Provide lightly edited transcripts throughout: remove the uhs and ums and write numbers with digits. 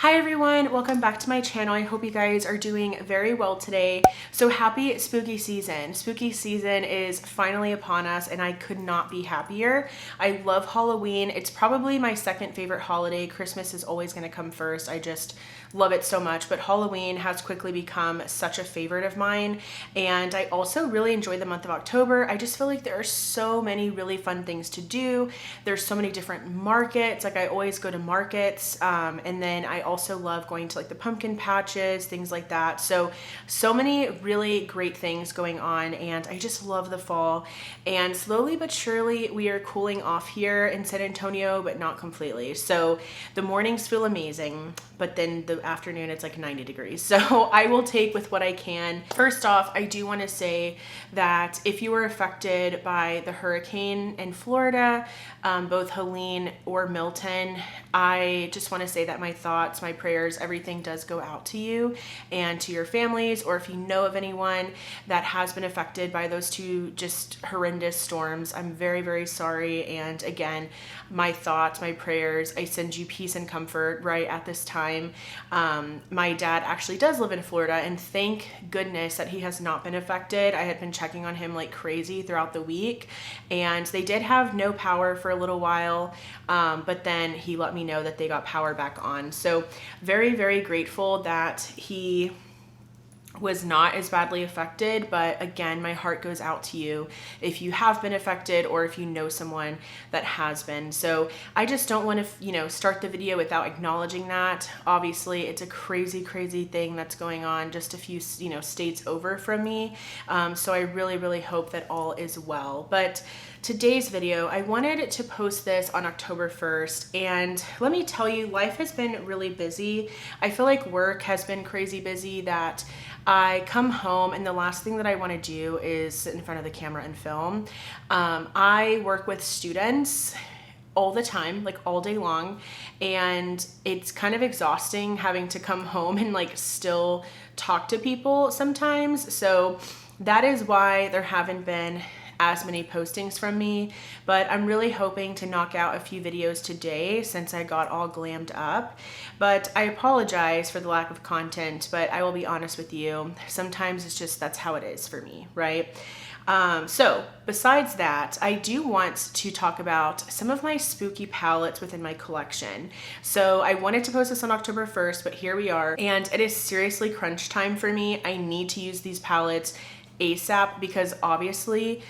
Hi everyone, welcome back to my channel. I hope you guys are doing very well today. So happy spooky season. Spooky season is finally upon us and I could not be happier. I love Halloween. It's probably my second favorite holiday. Christmas is always going to come first. I just love it so much, but Halloween has quickly become such a favorite of mine. And I also really enjoy the month of October. I just feel like there are so many really fun things to do. There's so many different markets. Like I always go to markets. And then I also love going to like the pumpkin patches, things like that. So many really great things going on. And I just love the fall. And slowly but surely we are cooling off here in San Antonio, but not completely. So the mornings feel amazing, but then the afternoon it's like 90 degrees. So I will take with what I can. First off, I do want to say that if you were affected by the hurricane in Florida, both Helene or Milton, I just want to say that my thoughts, my prayers, everything does go out to you and to your families, or if you know of anyone that has been affected by those two just horrendous storms, I'm very, very sorry. And again, my thoughts, my prayers, I send you peace and comfort right at this time. My dad actually does live in Florida, and thank goodness that he has not been affected. I had been checking on him like crazy throughout the week, and they did have no power for a little while, but then he let me know that they got power back on. So very, very grateful that he was not as badly affected. But again, my heart goes out to you if you have been affected or if you know someone that has been. So I just don't want to, start the video without acknowledging that. Obviously, it's a crazy, crazy thing that's going on just a few, states over from me. So I really, really hope that all is well. But today's video, I wanted to post this on October 1st, and let me tell you, life has been really busy. I feel like work has been crazy busy, that I come home and the last thing that I want to do is sit in front of the camera and film. I work with students all the time, like all day long, and it's kind of exhausting having to come home and like still talk to people sometimes. So that is why there haven't been as many postings from me, but I'm really hoping to knock out a few videos today since I got all glammed up. But I apologize for the lack of content, but I will be honest with you, sometimes it's just, that's how it is for me, right? So besides that, I do want to talk about some of my spooky palettes within my collection. So I wanted to post this on October 1st, but here we are, and it is seriously crunch time for me. I need to use these palettes ASAP because obviously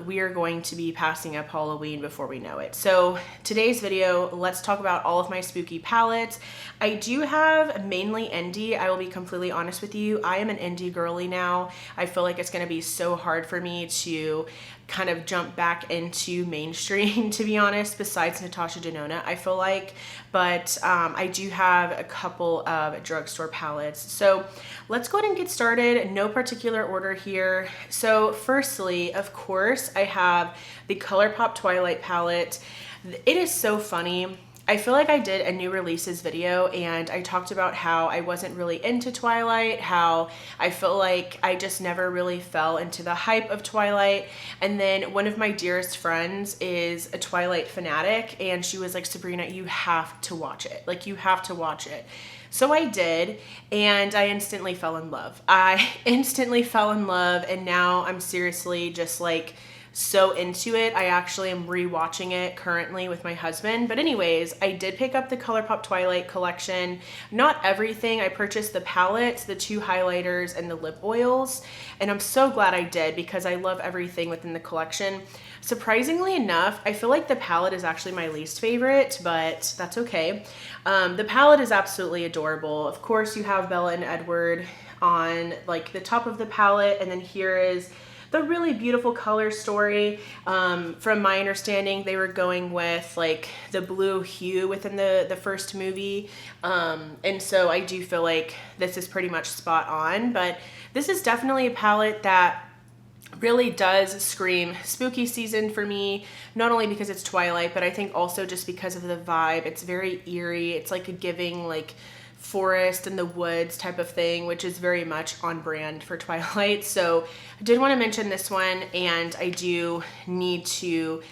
we are going to be passing up Halloween before we know it. So today's video, let's talk about all of my spooky palettes. I do have mainly indie. I will be completely honest with you. I am an indie girly now. I feel like it's going to be so hard for me to kind of jump back into mainstream, to be honest, besides Natasha Denona, I feel like. But I do have a couple of drugstore palettes. So let's go ahead and get started. No particular order here. So firstly, of course, I have the Colourpop Twilight palette. It is so funny. I feel like I did a new releases video and I talked about how I wasn't really into Twilight, how I feel like I just never really fell into the hype of Twilight. And then one of my dearest friends is a Twilight fanatic and she was like, Sabrina, you have to watch it. Like, you have to watch it. So I did, and I instantly fell in love. I instantly fell in love, and now I'm seriously just like so into it. I actually am rewatching it currently with my husband. But anyways, I did pick up the Colourpop Twilight collection. Not everything. I purchased the palettes, the 2 highlighters, and the lip oils. And I'm so glad I did because I love everything within the collection. Surprisingly enough, I feel like the palette is actually my least favorite, but that's okay. The palette is absolutely adorable. Of course, you have Bella and Edward on like the top of the palette, and then here is the really beautiful color story. From my understanding, they were going with like the blue hue within the first movie. And so I do feel like this is pretty much spot on, but this is definitely a palette that really does scream spooky season for me, not only because it's Twilight, but I think also just because of the vibe. It's very eerie. It's like a giving like forest and the woods type of thing, which is very much on brand for Twilight. So I did want to mention this one, and I do need to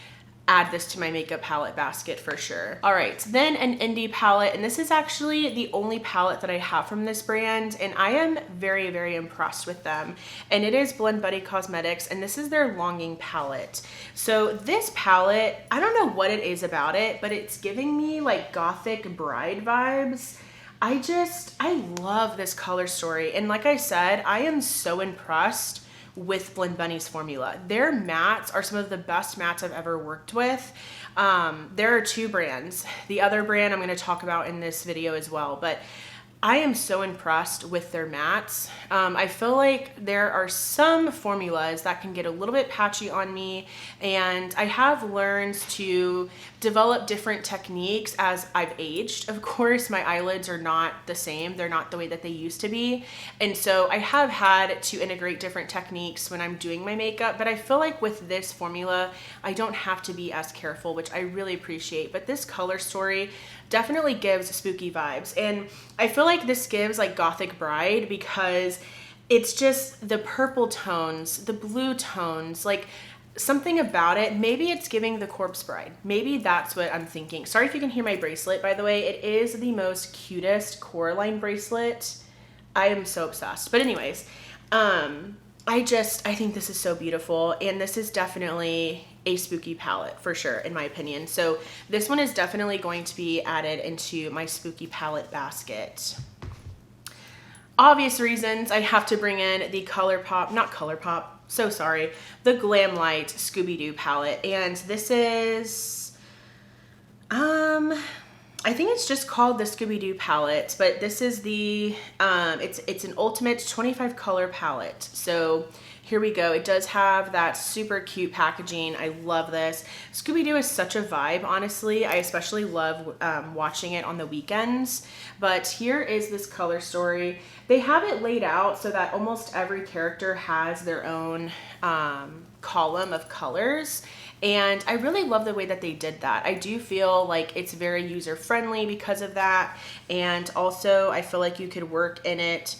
add this to my makeup palette basket for sure. All right, then an indie palette, and this is actually the only palette that I have from this brand, and I am very, very impressed with them. And it is Blend Buddy Cosmetics, and this is their Longing palette. So this palette, I don't know what it is about it, but it's giving me like gothic bride vibes. I love this color story. And like I said, I am so impressed with Blend Bunny's formula. Their mattes are some of the best mattes I've ever worked with. There are two brands. The other brand I'm going to talk about in this video as well, but I am so impressed with their mattes. I feel like there are some formulas that can get a little bit patchy on me, and I have learned to develop different techniques as I've aged. Of course, my eyelids are not the same. They're not the way that they used to be. And so I have had to integrate different techniques when I'm doing my makeup, but I feel like with this formula, I don't have to be as careful, which I really appreciate. But this color story definitely gives spooky vibes. And I feel like this gives like Gothic Bride because it's just the purple tones, the blue tones, like something about it. Maybe it's giving the Corpse Bride. Maybe that's what I'm thinking. Sorry if you can hear my bracelet, by the way. It is the most cutest Coraline bracelet. I am so obsessed. But anyways, I think this is so beautiful, and this is definitely a spooky palette for sure, in my opinion. So this one is definitely going to be added into my spooky palette basket. Obvious reasons, I have to bring in the the Glam Light ScoobyDoo palette, and this is, I think it's just called the ScoobyDoo palette, but this is the, it's an ultimate 25 color palette. So here we go. It does have that super cute packaging. I love this. ScoobyDoo is such a vibe, honestly. I especially love watching it on the weekends. But here is this color story. They have it laid out so that almost every character has their own column of colors. And I really love the way that they did that. I do feel like it's very user friendly because of that. And also I feel like you could work in it.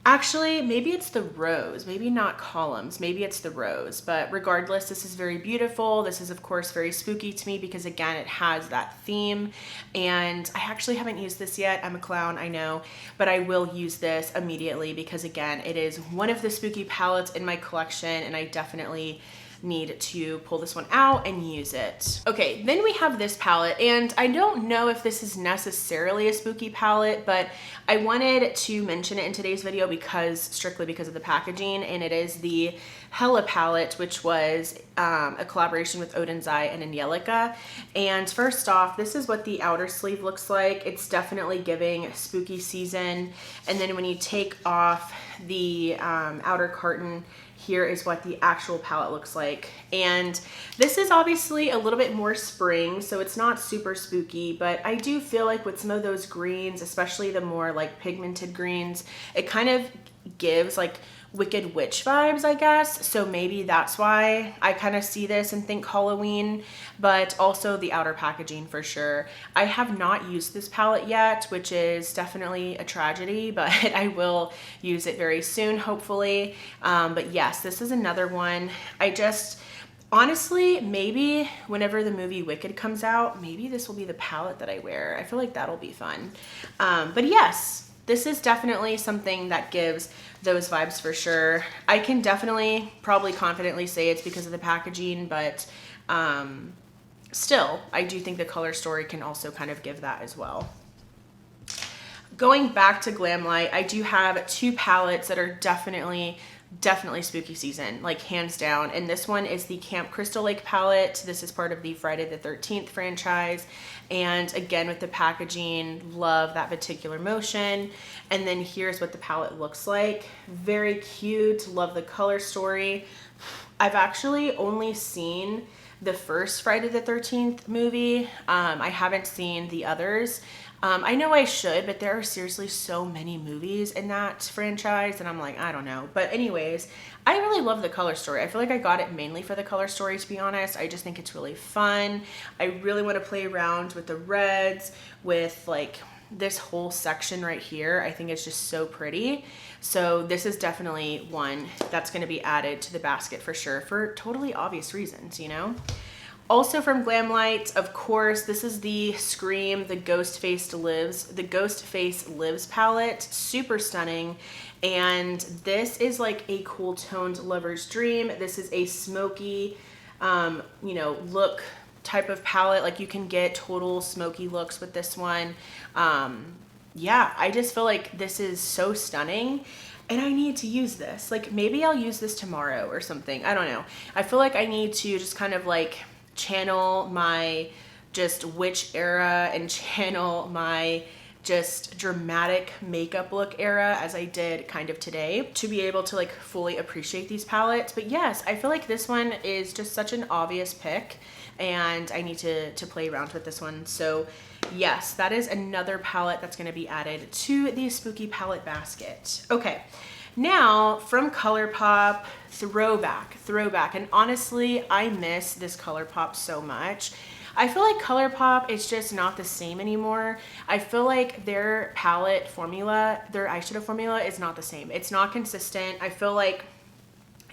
Actually, maybe it's the rows, maybe not columns, maybe it's the rows, but regardless, this is very beautiful. This is of course very spooky to me because again, it has that theme, and I actually haven't used this yet. I'm a clown, I know, but I will use this immediately because again, it is one of the spooky palettes in my collection, and I definitely need to pull this one out and use it. Okay, then we have this palette, and I don't know if this is necessarily a spooky palette, but I wanted to mention it in today's video strictly because of the packaging, and it is the Hella palette, which was a collaboration with Odin's Eye and Angelica. And first off, this is what the outer sleeve looks like. It's definitely giving spooky season. And then when you take off the outer carton, here is what the actual palette looks like. And this is obviously a little bit more spring, so it's not super spooky, but I do feel like with some of those greens, especially the more like pigmented greens, it kind of gives like Wicked Witch vibes, I guess. So maybe that's why I kind of see this and think Halloween, but also the outer packaging for sure. I have not used this palette yet, which is definitely a tragedy, but I will use it very soon, hopefully. But yes, this is another one. Honestly, maybe whenever the movie Wicked comes out, maybe this will be the palette that I wear. I feel like that'll be fun. But yes, this is definitely something that gives those vibes for sure. I can definitely, probably confidently say it's because of the packaging, but still, I do think the color story can also kind of give that as well. Going back to Glam Light, I do have two palettes that are definitely spooky season, like hands down. And this one is the Camp Crystal Lake palette. This is part of the Friday the 13th franchise. And again, with the packaging, love that particular motion. And then here's what the palette looks like. Very cute, love the color story. I've actually only seen the first Friday the 13th movie. I haven't seen the others. I know I should, but there are seriously so many movies in that franchise, and I'm like, I don't know. But anyways, I really love the color story. I feel like I got it mainly for the color story, to be honest. I just think it's really fun. I really want to play around with the reds, with like this whole section right here. I think it's just so pretty. So this is definitely one that's going to be added to the basket for sure, for totally obvious reasons, you know? Also from Glam, of course, this is the Scream, the Ghost Face Lives palette. Super stunning. And this is like a cool toned lover's dream. This is a smoky, you know, look type of palette. Like you can get total smoky looks with this one. Yeah, I just feel like this is so stunning. And I need to use this. Like maybe I'll use this tomorrow or something. I don't know. I feel like I need to just kind of like channel my just witch era and channel my just dramatic makeup look era as I did kind of today to be able to like fully appreciate these palettes. But yes, I feel like this one is just such an obvious pick and I need to play around with this one. So yes, that is another palette that's going to be added to the spooky palette basket. Okay. Now from Colourpop, throwback. And honestly, I miss this Colourpop so much. I feel like Colourpop is just not the same anymore. I feel like their palette formula, their eyeshadow formula is not the same. It's not consistent. I feel like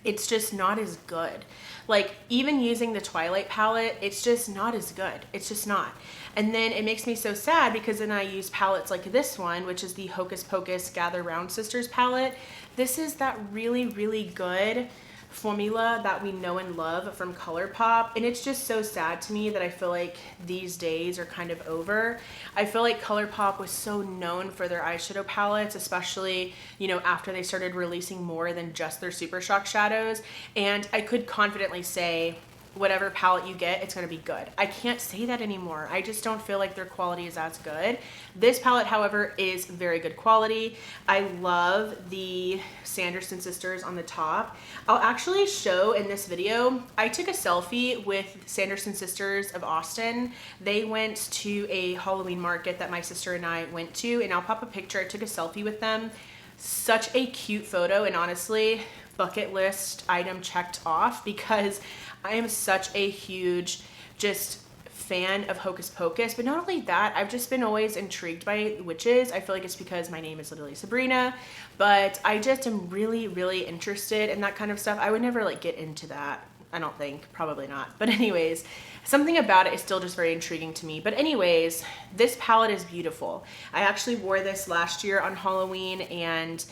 it's just not as good. Like even using the Twilight palette, it's just not as good. It's just not. And then it makes me so sad because then I use palettes like this one, which is the Hocus Pocus Gather Round Sisters palette. This is that really, really good formula that we know and love from Colourpop, and it's just so sad to me that I feel like these days are kind of over. I feel like Colourpop was so known for their eyeshadow palettes, especially, you know, after they started releasing more than just their Super Shock shadows, and I could confidently say whatever palette you get, it's going to be good. I can't say that anymore. I just don't feel like their quality is as good. This palette, however, is very good quality. I love the Sanderson sisters on the top. I'll actually show in this video, I took a selfie with Sanderson sisters of Austin. They went to a Halloween market that my sister and I went to, and I'll pop a picture. I took a selfie with them. Such a cute photo, and honestly, bucket list item checked off because I am such a huge just fan of Hocus Pocus. But not only that, I've just been always intrigued by witches. I feel like it's because my name is literally Sabrina, but I just am really, really interested in that kind of stuff. I would never like get into that. I don't think, probably not. But anyways, something about it is still just very intriguing to me. But anyways, this palette is beautiful. I actually wore this last year on Halloween and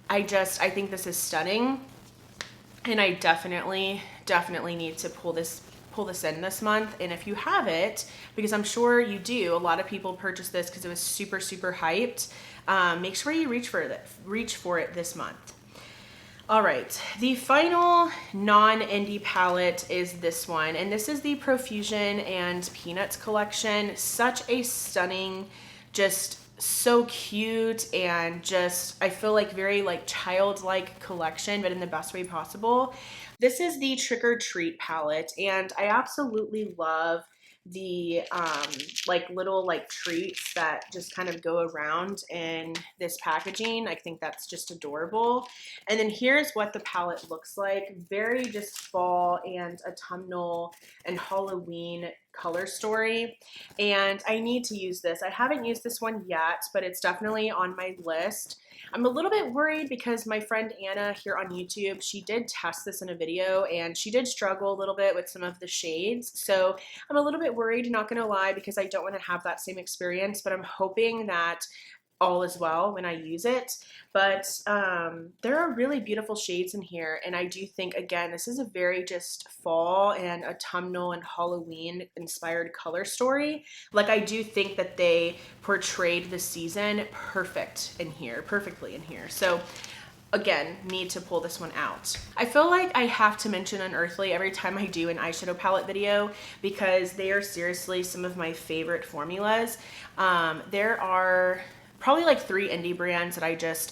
I think this is stunning. And I definitely need to pull this in this month. And if you have it, because I'm sure you do, a lot of people purchased this because it was super, super hyped. Make sure you reach for it this month. All right, the final non-indie palette is this one, and this is the Profusion and Peanuts collection. Such a stunning, just so cute, and just I feel like very like childlike collection, but in the best way possible. This is the Trick or Treat palette, and I absolutely love the like little like treats that just kind of go around in this packaging. I think that's just adorable. And then here's what the palette looks like. Very just fall and autumnal and Halloween color story, and I need to use this. I haven't used this one yet, but it's definitely on my list. I'm a little bit worried because my friend Anna here on YouTube, she did test this in a video and she did struggle a little bit with some of the shades. So I'm a little bit worried, not gonna lie, because I don't want to have that same experience, but I'm hoping that all is well when I use it. But there are really beautiful shades in here, and I do think, again, this is a very just fall and autumnal and Halloween inspired color story. Like I do think that they portrayed the season perfectly in here. So again, need to pull this one out. I feel like I have to mention Une Earthly every time I do an eyeshadow palette video because they are seriously some of my favorite formulas. There are probably like 3 indie brands that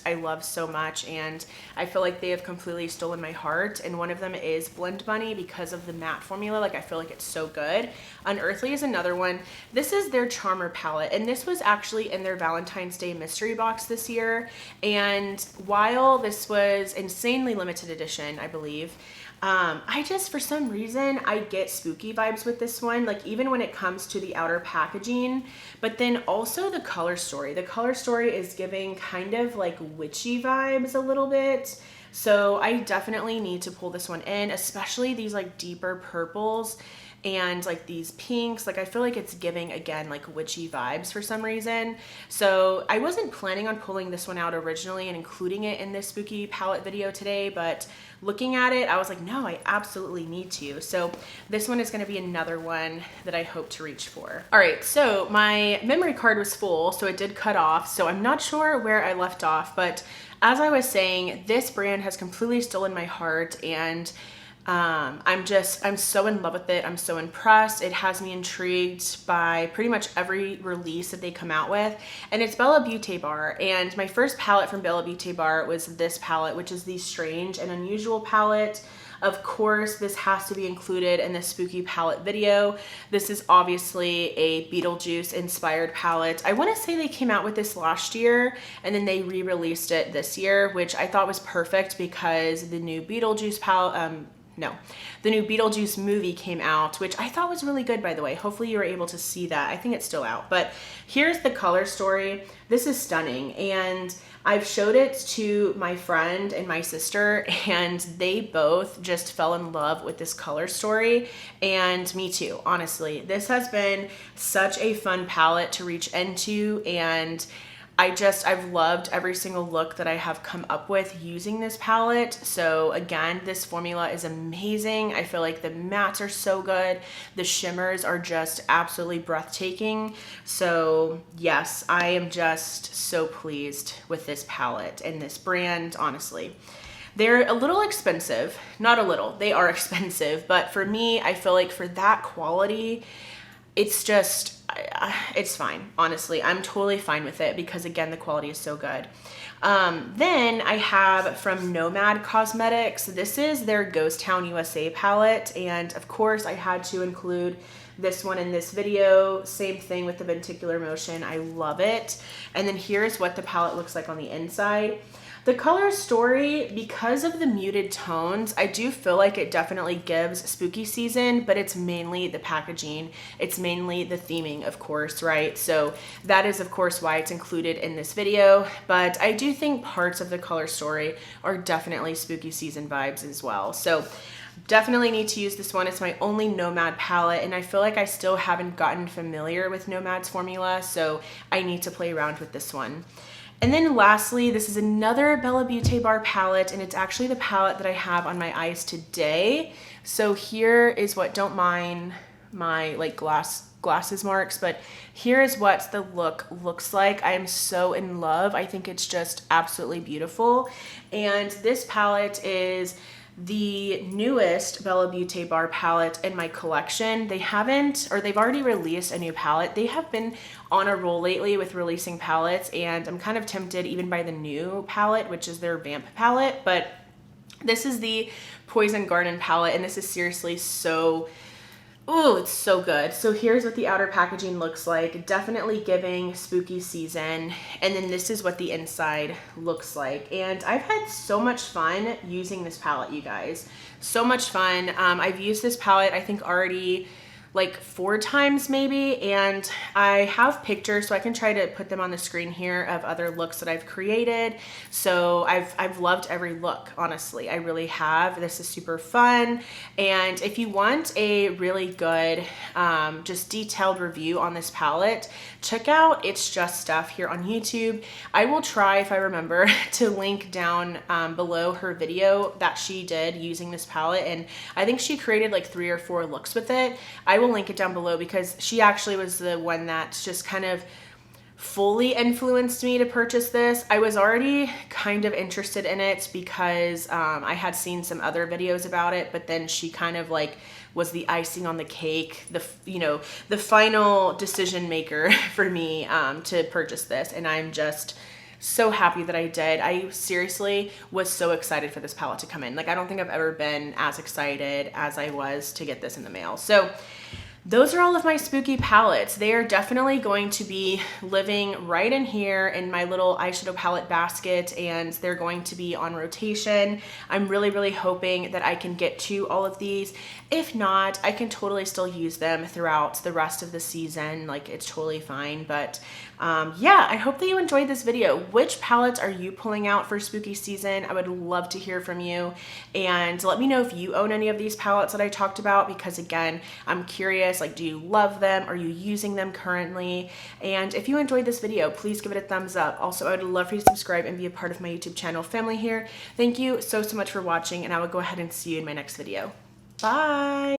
I love so much, and I feel like they have completely stolen my heart, and one of them is Blend Bunny because of the matte formula. Like I feel like it's so good. Une Earthly is another one. This is their Charmer palette, and this was actually in their Valentine's Day mystery box this year, and while this was insanely limited edition, I believe, I just, for some reason, I get spooky vibes with this one, like even when it comes to the outer packaging, but then also the color story. The color story is giving kind of like witchy vibes a little bit. So I definitely need to pull this one in, especially these like deeper purples and like these pinks. Like I feel like it's giving, again, like witchy vibes for some reason. So I wasn't planning on pulling this one out originally and including it in this spooky palette video today, but looking at it, I was like, no, I absolutely need to. So this one is going to be another one that I hope to reach for. All right, so my memory card was full, so it did cut off. So I'm not sure where I left off, but as I was saying, this brand has completely stolen my heart, and I'm so in love with it. I'm so impressed. It has me intrigued by pretty much every release that they come out with. And it's Bella Beauty Bar. And my first palette from Bella Beauty Bar was this palette, which is the Strange and Unusual palette. Of course, this has to be included in the spooky palette video. This is obviously a Beetlejuice inspired palette. I want to say they came out with this last year and then they re-released it this year, which I thought was perfect because the new Beetlejuice palette, the new Beetlejuice movie came out, which I thought was really good, by the way. Hopefully you were able to see that. I think it's still out, but here's the color story. This is stunning, and I've showed it to my friend and my sister, and they both just fell in love with this color story, and me too, honestly. This has been such a fun palette to reach into, and I've loved every single look that I have come up with using this palette. So again, this formula is amazing. I feel like the mattes are so good. The shimmers are just absolutely breathtaking. So yes, I am just so pleased with this palette and this brand, honestly. They're a little expensive, not a little, they are expensive, but for me, I feel like for that quality, it's just, it's fine, honestly. I'm totally fine with it because, again, the quality is so good. Then I have from Nomad Cosmetics. This is their Ghost Town USA palette, and of course I had to include this one in this video. Same thing with the Venticular Motion. I love it. And then here's what the palette looks like on the inside. The color story, because of the muted tones, I do feel like it definitely gives spooky season, but it's mainly the packaging. It's mainly the theming, of course, right? So that is, of course, why it's included in this video. But I do think parts of the color story are definitely spooky season vibes as well. So definitely need to use this one. It's my only Nomad palette, and I feel like I still haven't gotten familiar with Nomad's formula, so I need to play around with this one. And then lastly, this is another Bella Beauty Bar palette, and it's actually the palette that I have on my eyes today. So here is what, don't mind my like glasses marks, but here is what the look looks like. I am so in love. I think it's just absolutely beautiful. And this palette is the newest Bella Beauty Bar palette in my collection. They've already released a new palette. They have been on a roll lately with releasing palettes, and I'm kind of tempted even by the new palette, which is their Vamp palette, but this is the Poison Garden palette, and this is seriously so, oh, it's so good. So here's what the outer packaging looks like, definitely giving spooky season. And then this is what the inside looks like. And I've had so much fun using this palette, you guys. So much fun. I've used this palette, I think already like 4 times maybe, and I have pictures so I can try to put them on the screen here of other looks that I've created. So I've loved every look, honestly. I really have. This is super fun, and if you want a really good just detailed review on this palette, check out It's Just Stuff here on YouTube. I will try, if I remember, to link down below her video that she did using this palette, and I think she created like 3 or 4 looks with it. I will link it down below because she actually was the one that just kind of fully influenced me to purchase this. I was already kind of interested in it because I had seen some other videos about it, but then she kind of like was the icing on the cake, the final decision maker for me to purchase this, and I'm just so happy that I did. I seriously was so excited for this palette to come in. Like, I don't think I've ever been as excited as I was to get this in the mail. So those are all of my spooky palettes. They are definitely going to be living right in here in my little eyeshadow palette basket, and they're going to be on rotation. I'm really hoping that I can get to all of these. If not, I can totally still use them throughout the rest of the season. Like, it's totally fine. But yeah, I hope that you enjoyed this video. Which palettes are you pulling out for spooky season? I would love to hear from you, and let me know if you own any of these palettes that I talked about, because again, I'm curious, like, do you love them? Are you using them currently? And if you enjoyed this video, please give it a thumbs up. Also, I would love for you to subscribe and be a part of my YouTube channel family here. Thank you so much for watching, and I will go ahead and see you in my next video. Bye.